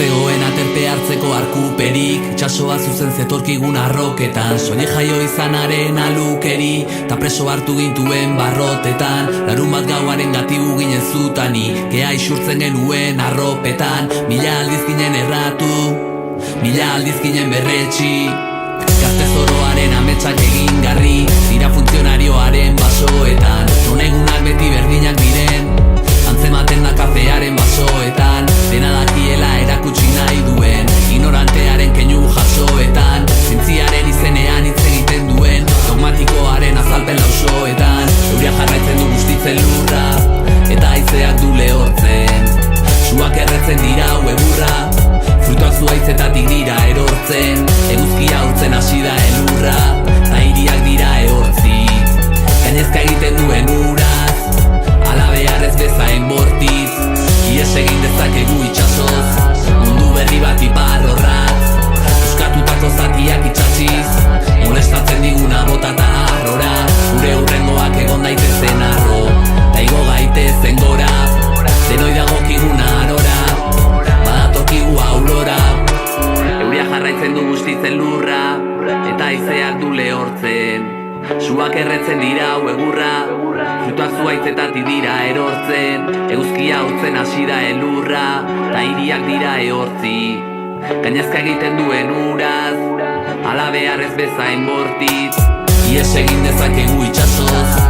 zegoen aterpe hartzeko arkuperik, itxasoa zuzen zetorkigun arroketan, soine jaio izanaren alukeri, ta preso hartu gintuen barrotetan, larun bat gauaren gatibu ginen zutani, kea isurtzen genuen arropetan, mila aldiz ginen erratu, mila aldiz ginen berretxi, gazte zoroaren ametsak egin garri, dira funtzionarioaren basoetan, non egunak beti berdinak diren, antzematen da kafearen basoetan, dena dakiela erakutsi nahi duen, ignorantearen keinu jasoetan, zintziaren izenean hitz egiten duen, dogmatikoaren azalpen lausoetan, euria jarraitzen du bustitzen lurra, eta haizeak du lehortzen, suak erretzen dira egurra, frutuak zuhaitzetatik dira erortzen, eguzkia urtzen hasi da elurra, ta hiriak dira ehortzi, gainezka egiten duen uraz, ala beharrez bezain bortiz, ies egin dezakegu itxasoz, mundu berri bat ipar horratz, euskatutako zatiak itxatxiz, molestatzen diguna bota eta arrora, gure hurrengoak egon daitezen arro, ta igo gaitezen gora, denoi dagokiguna arora, badatorkigu aurora, euria jarraitzen du bustitzen lurra, eta haizeak du lehortzen, suak erretzen dira egurra, frutuak zuhaitzetatik dira erortzen, eguzkia urtzen hasi da elurra, ta hiriak dira ehortzi, gainezka egiten duen uraz, ala beharrez bezain bortiz, ies egin dezakegu itxasoz,